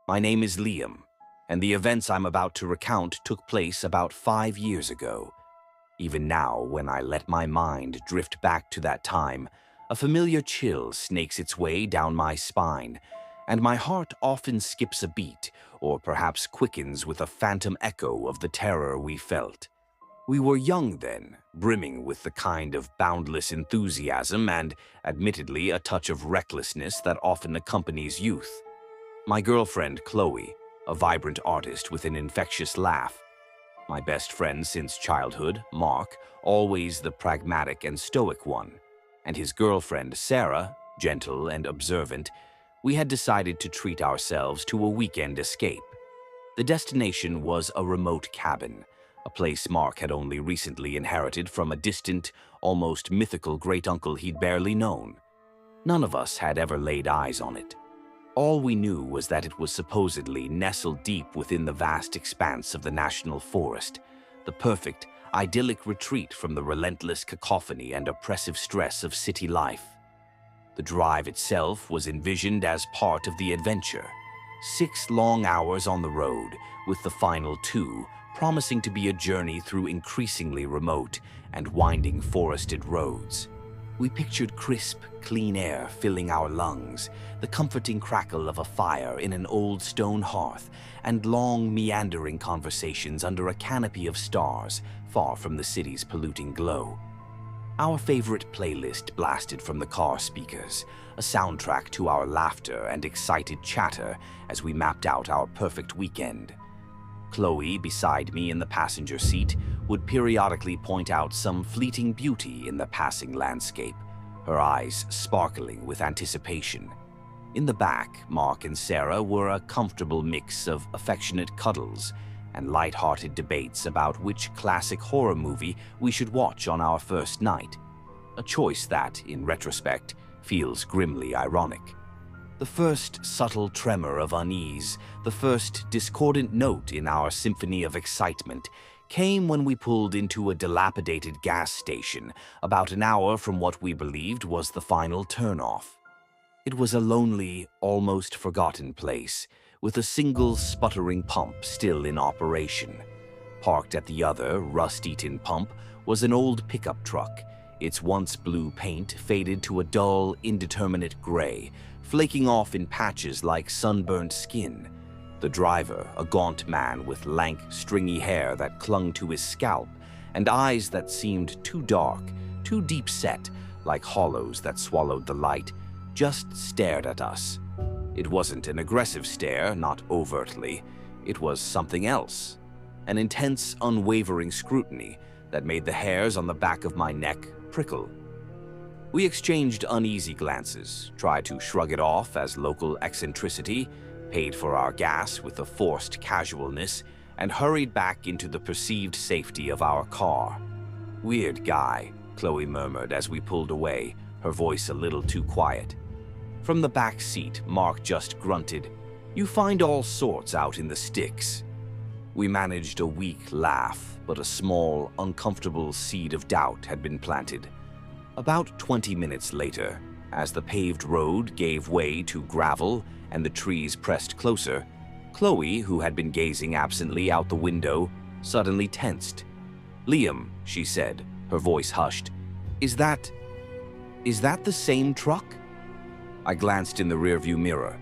My name is Liam, and the events I'm about to recount took place about 5 years ago. Even now, when I let my mind drift back to that time, a familiar chill snakes its way down my spine, and my heart often skips a beat, or perhaps quickens with a phantom echo of the terror we felt. We were young then, brimming with the kind of boundless enthusiasm and, admittedly, a touch of recklessness that often accompanies youth. My girlfriend, Chloe, a vibrant artist with an infectious laugh. My best friend since childhood, Mark, always the pragmatic and stoic one. And his girlfriend, Sarah, gentle and observant. We had decided to treat ourselves to a weekend escape. The destination was a remote cabin, a place Mark had only recently inherited from a distant, almost mythical great-uncle he'd barely known. None of us had ever laid eyes on it. All we knew was that it was supposedly nestled deep within the vast expanse of the national forest, the perfect, idyllic retreat from the relentless cacophony and oppressive stress of city life. The drive itself was envisioned as part of the adventure. 6 long hours on the road, with the final 2 promising to be a journey through increasingly remote and winding forested roads. We pictured crisp, clean air filling our lungs, the comforting crackle of a fire in an old stone hearth, and long, meandering conversations under a canopy of stars far from the city's polluting glow. Our favorite playlist blasted from the car speakers, a soundtrack to our laughter and excited chatter as we mapped out our perfect weekend. Chloe, beside me in the passenger seat, would periodically point out some fleeting beauty in the passing landscape, her eyes sparkling with anticipation. In the back, Mark and Sarah were a comfortable mix of affectionate cuddles and light-hearted debates about which classic horror movie we should watch on our first night, a choice that, in retrospect, feels grimly ironic. The first subtle tremor of unease, the first discordant note in our symphony of excitement, came when we pulled into a dilapidated gas station about an hour from what we believed was the final turnoff. It was a lonely, almost forgotten place, with a single sputtering pump still in operation. Parked at the other, rust-eaten pump was an old pickup truck, its once blue paint faded to a dull, indeterminate gray, flaking off in patches like sunburnt skin. The driver, a gaunt man with lank, stringy hair that clung to his scalp, and eyes that seemed too dark, too deep-set, like hollows that swallowed the light, just stared at us. It wasn't an aggressive stare, not overtly. It was something else. An intense, unwavering scrutiny that made the hairs on the back of my neck prickle. We exchanged uneasy glances, tried to shrug it off as local eccentricity, paid for our gas with a forced casualness, and hurried back into the perceived safety of our car. "Weird guy," Chloe murmured as we pulled away, her voice a little too quiet. From the back seat, Mark just grunted, "You find all sorts out in the sticks." We managed a weak laugh, but a small, uncomfortable seed of doubt had been planted. About 20 minutes later, as the paved road gave way to gravel and the trees pressed closer, Chloe, who had been gazing absently out the window, suddenly tensed. "Liam," she said, her voice hushed, Is that the same truck?" I glanced in the rearview mirror.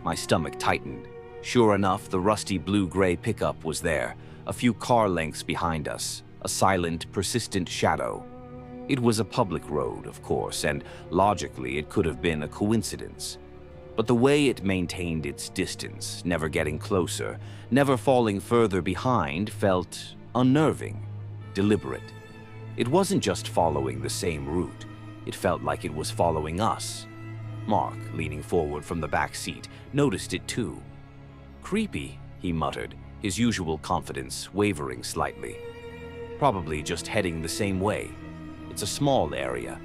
My stomach tightened. Sure enough, the rusty blue-gray pickup was there, a few car lengths behind us, a silent, persistent shadow. It was a public road, of course, and logically it could have been a coincidence. But the way it maintained its distance, never getting closer, never falling further behind, felt unnerving, deliberate. It wasn't just following the same route. It felt like it was following us. Mark, leaning forward from the back seat, noticed it too. "Creepy," he muttered, his usual confidence wavering slightly. "Probably just heading the same way. It's a small area."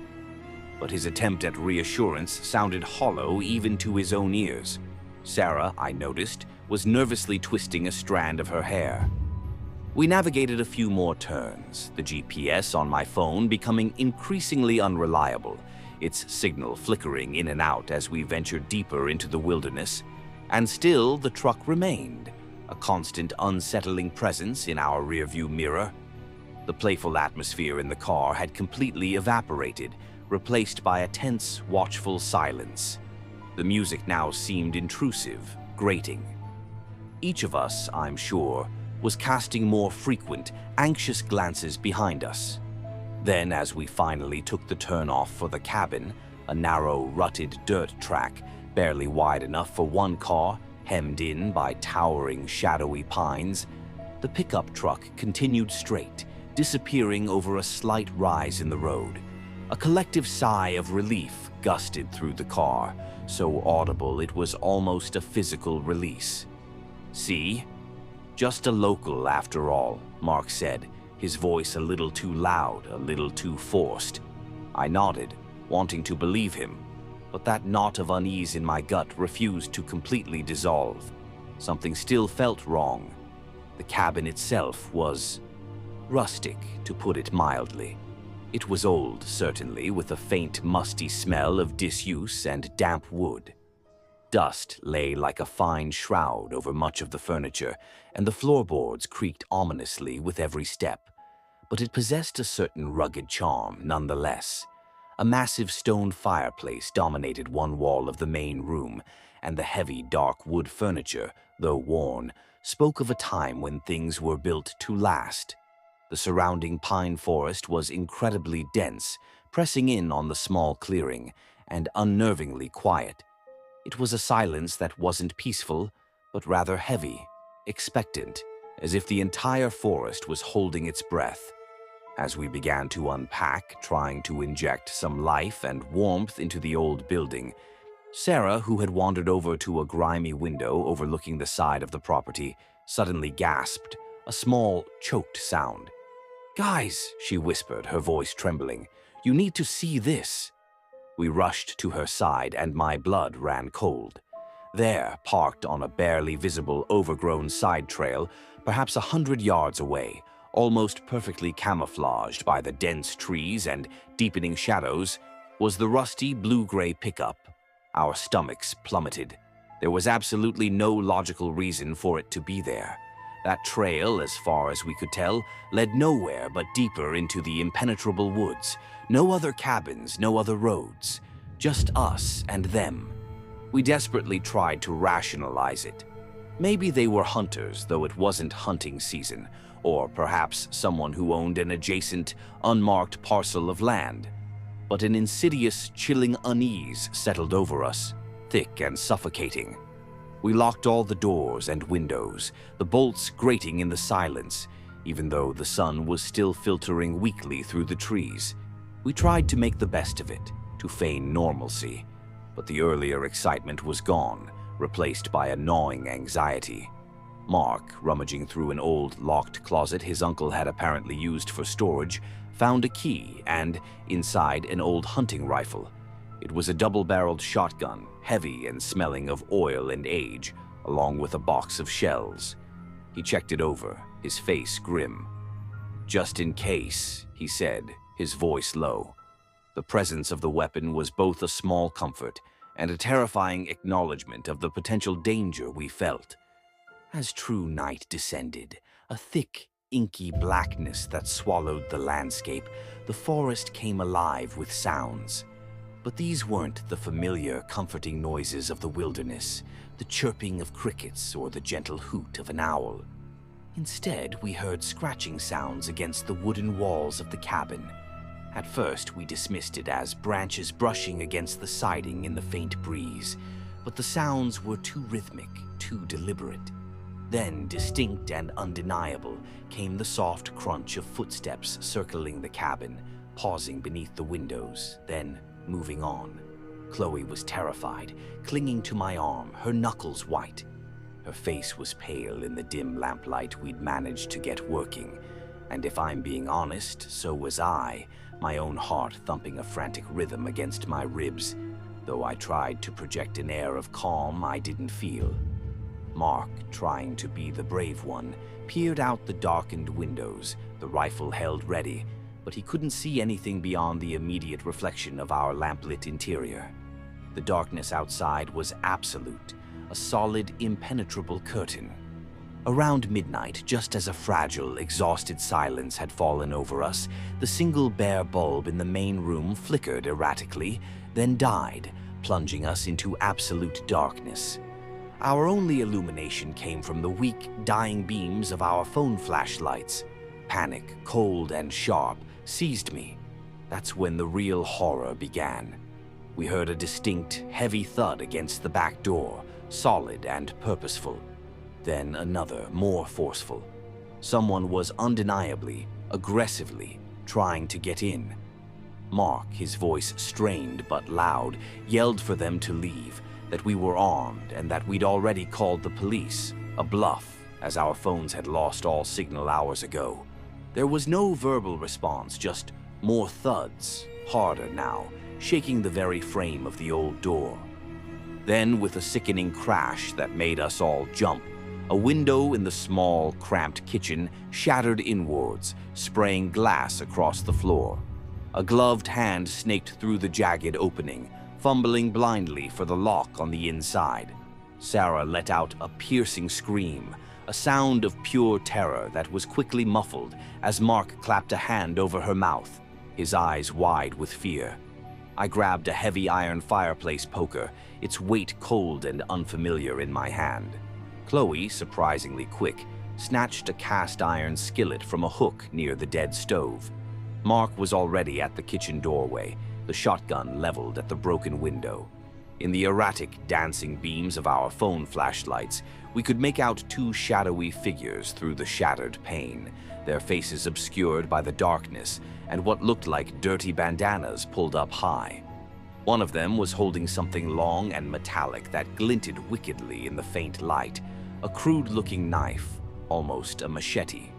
But his attempt at reassurance sounded hollow even to his own ears. Sarah, I noticed, was nervously twisting a strand of her hair. We navigated a few more turns, the GPS on my phone becoming increasingly unreliable, its signal flickering in and out as we ventured deeper into the wilderness. And still the truck remained, a constant unsettling presence in our rearview mirror. The playful atmosphere in the car had completely evaporated, replaced by a tense, watchful silence. The music now seemed intrusive, grating. Each of us, I'm sure, was casting more frequent, anxious glances behind us. Then, as we finally took the turn off for the cabin, a narrow, rutted dirt track, barely wide enough for one car, hemmed in by towering, shadowy pines, the pickup truck continued straight, disappearing over a slight rise in the road. A collective sigh of relief gusted through the car, so audible it was almost a physical release. "See? Just a local after all," Mark said, his voice a little too loud, a little too forced. I nodded, wanting to believe him, but that knot of unease in my gut refused to completely dissolve. Something still felt wrong. The cabin itself was rustic, to put it mildly. It was old, certainly, with a faint, musty smell of disuse and damp wood. Dust lay like a fine shroud over much of the furniture, and the floorboards creaked ominously with every step. But it possessed a certain rugged charm, nonetheless. A massive stone fireplace dominated one wall of the main room, and the heavy, dark wood furniture, though worn, spoke of a time when things were built to last. The surrounding pine forest was incredibly dense, pressing in on the small clearing, and unnervingly quiet. It was a silence that wasn't peaceful, but rather heavy, expectant, as if the entire forest was holding its breath. As we began to unpack, trying to inject some life and warmth into the old building, Sarah, who had wandered over to a grimy window overlooking the side of the property, suddenly gasped, a small, choked sound. "Guys," she whispered, her voice trembling, "you need to see this." We rushed to her side, and my blood ran cold. There, parked on a barely visible, overgrown side trail, perhaps 100 yards away, almost perfectly camouflaged by the dense trees and deepening shadows, was the rusty blue-gray pickup. Our stomachs plummeted. There was absolutely no logical reason for it to be there. That trail, as far as we could tell, led nowhere but deeper into the impenetrable woods. No other cabins, no other roads. Just us and them. We desperately tried to rationalize it. Maybe they were hunters, though it wasn't hunting season, or perhaps someone who owned an adjacent, unmarked parcel of land. But an insidious, chilling unease settled over us, thick and suffocating. We locked all the doors and windows, the bolts grating in the silence, even though the sun was still filtering weakly through the trees. We tried to make the best of it, to feign normalcy, but the earlier excitement was gone, replaced by a gnawing anxiety. Mark, rummaging through an old locked closet his uncle had apparently used for storage, found a key and, inside, an old hunting rifle. It was a double-barreled shotgun, heavy and smelling of oil and age, along with a box of shells. He checked it over, his face grim. "Just in case," he said, his voice low. The presence of the weapon was both a small comfort and a terrifying acknowledgement of the potential danger we felt. As true night descended, a thick, inky blackness that swallowed the landscape, the forest came alive with sounds. But these weren't the familiar, comforting noises of the wilderness, the chirping of crickets or the gentle hoot of an owl. Instead, we heard scratching sounds against the wooden walls of the cabin. At first, we dismissed it as branches brushing against the siding in the faint breeze, but the sounds were too rhythmic, too deliberate. Then, distinct and undeniable, came the soft crunch of footsteps circling the cabin, pausing beneath the windows, then moving on. Chloe was terrified, clinging to my arm, her knuckles white. Her face was pale in the dim lamplight we'd managed to get working, and if I'm being honest, so was I, my own heart thumping a frantic rhythm against my ribs, though I tried to project an air of calm I didn't feel. Mark, trying to be the brave one, peered out the darkened windows, the rifle held ready, but he couldn't see anything beyond the immediate reflection of our lamplit interior. The darkness outside was absolute, a solid, impenetrable curtain. Around midnight, just as a fragile, exhausted silence had fallen over us, the single bare bulb in the main room flickered erratically, then died, plunging us into absolute darkness. Our only illumination came from the weak, dying beams of our phone flashlights. Panic, cold and sharp, seized me. That's when the real horror began. We heard a distinct, heavy thud against the back door, solid and purposeful. Then another, more forceful. Someone was undeniably, aggressively, trying to get in. Mark, his voice strained but loud, yelled for them to leave, that we were armed and that we'd already called the police, a bluff, as our phones had lost all signal hours ago. There was no verbal response, just more thuds, harder now, shaking the very frame of the old door. Then, with a sickening crash that made us all jump, a window in the small, cramped kitchen shattered inwards, spraying glass across the floor. A gloved hand snaked through the jagged opening, fumbling blindly for the lock on the inside. Sarah let out a piercing scream, a sound of pure terror that was quickly muffled as Mark clapped a hand over her mouth, his eyes wide with fear. I grabbed a heavy iron fireplace poker, its weight cold and unfamiliar in my hand. Chloe, surprisingly quick, snatched a cast iron skillet from a hook near the dead stove. Mark was already at the kitchen doorway, the shotgun leveled at the broken window. In the erratic, dancing beams of our phone flashlights, we could make out two shadowy figures through the shattered pane, their faces obscured by the darkness and what looked like dirty bandanas pulled up high. One of them was holding something long and metallic that glinted wickedly in the faint light, a crude-looking knife, almost a machete.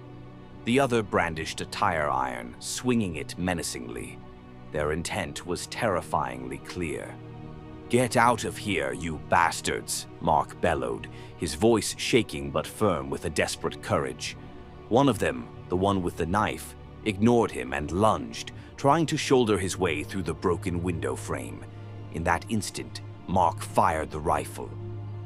The other brandished a tire iron, swinging it menacingly. Their intent was terrifyingly clear. "Get out of here, you bastards," Mark bellowed, his voice shaking but firm with a desperate courage. One of them, the one with the knife, ignored him and lunged, trying to shoulder his way through the broken window frame. In that instant, Mark fired the rifle.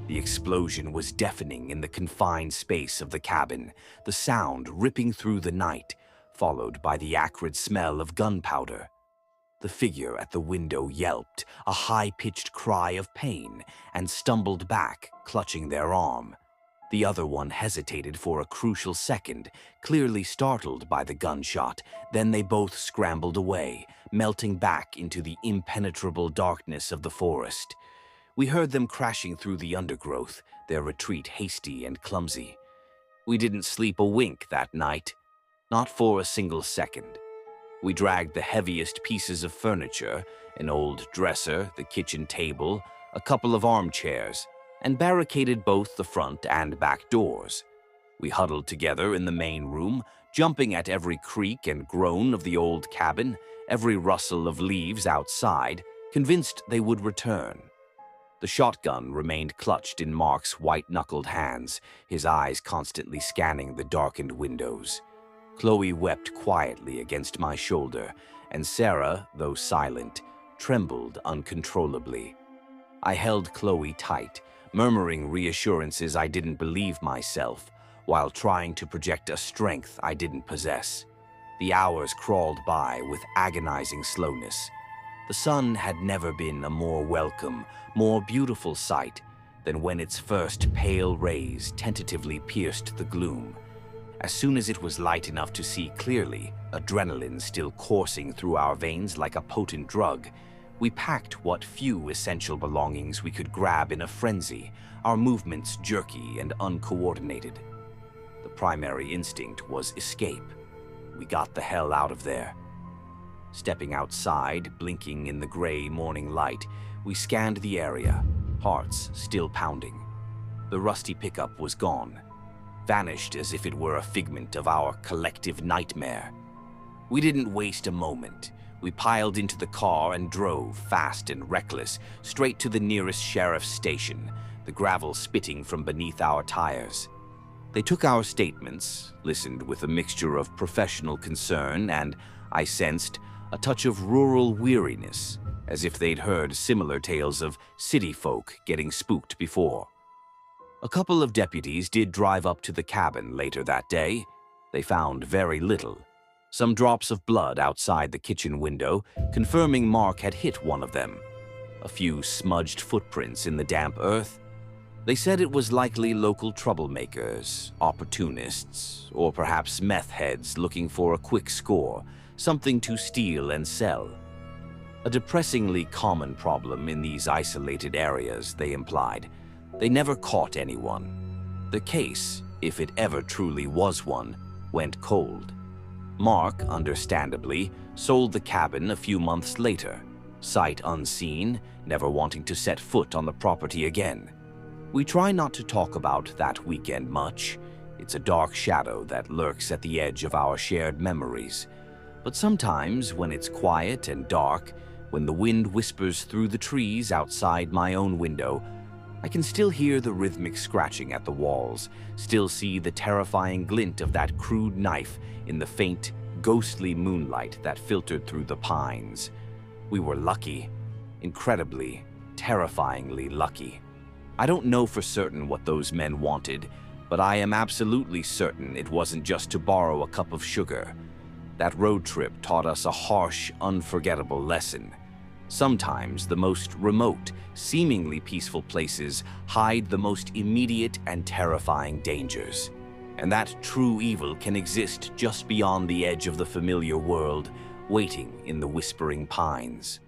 The explosion was deafening in the confined space of the cabin, the sound ripping through the night, followed by the acrid smell of gunpowder. The figure at the window yelped, a high-pitched cry of pain, and stumbled back, clutching their arm. The other one hesitated for a crucial second, clearly startled by the gunshot. Then they both scrambled away, melting back into the impenetrable darkness of the forest. We heard them crashing through the undergrowth, their retreat hasty and clumsy. We didn't sleep a wink that night, not for a single second. We dragged the heaviest pieces of furniture, an old dresser, the kitchen table, a couple of armchairs, and barricaded both the front and back doors. We huddled together in the main room, jumping at every creak and groan of the old cabin, every rustle of leaves outside, convinced they would return. The shotgun remained clutched in Mark's white-knuckled hands, his eyes constantly scanning the darkened windows. Chloe wept quietly against my shoulder, and Sarah, though silent, trembled uncontrollably. I held Chloe tight, murmuring reassurances I didn't believe myself, while trying to project a strength I didn't possess. The hours crawled by with agonizing slowness. The sun had never been a more welcome, more beautiful sight than when its first pale rays tentatively pierced the gloom. As soon as it was light enough to see clearly, adrenaline still coursing through our veins like a potent drug, we packed what few essential belongings we could grab in a frenzy, our movements jerky and uncoordinated. The primary instinct was escape. We got the hell out of there. Stepping outside, blinking in the gray morning light, we scanned the area, hearts still pounding. The rusty pickup was gone, vanished as if it were a figment of our collective nightmare. We didn't waste a moment. We piled into the car and drove, fast and reckless, straight to the nearest sheriff's station, the gravel spitting from beneath our tires. They took our statements, listened with a mixture of professional concern and, I sensed, a touch of rural weariness, as if they'd heard similar tales of city folk getting spooked before. A couple of deputies did drive up to the cabin later that day. They found very little. Some drops of blood outside the kitchen window, confirming Mark had hit one of them. A few smudged footprints in the damp earth. They said it was likely local troublemakers, opportunists, or perhaps meth heads looking for a quick score, something to steal and sell. A depressingly common problem in these isolated areas, they implied. They never caught anyone. The case, if it ever truly was one, went cold. Mark, understandably, sold the cabin a few months later, sight unseen, never wanting to set foot on the property again. We try not to talk about that weekend much. It's a dark shadow that lurks at the edge of our shared memories. But sometimes, when it's quiet and dark, when the wind whispers through the trees outside my own window, I can still hear the rhythmic scratching at the walls, still see the terrifying glint of that crude knife in the faint, ghostly moonlight that filtered through the pines. We were lucky, incredibly, terrifyingly lucky. I don't know for certain what those men wanted, but I am absolutely certain it wasn't just to borrow a cup of sugar. That road trip taught us a harsh, unforgettable lesson. Sometimes the most remote, seemingly peaceful places hide the most immediate and terrifying dangers. And that true evil can exist just beyond the edge of the familiar world, waiting in the whispering pines.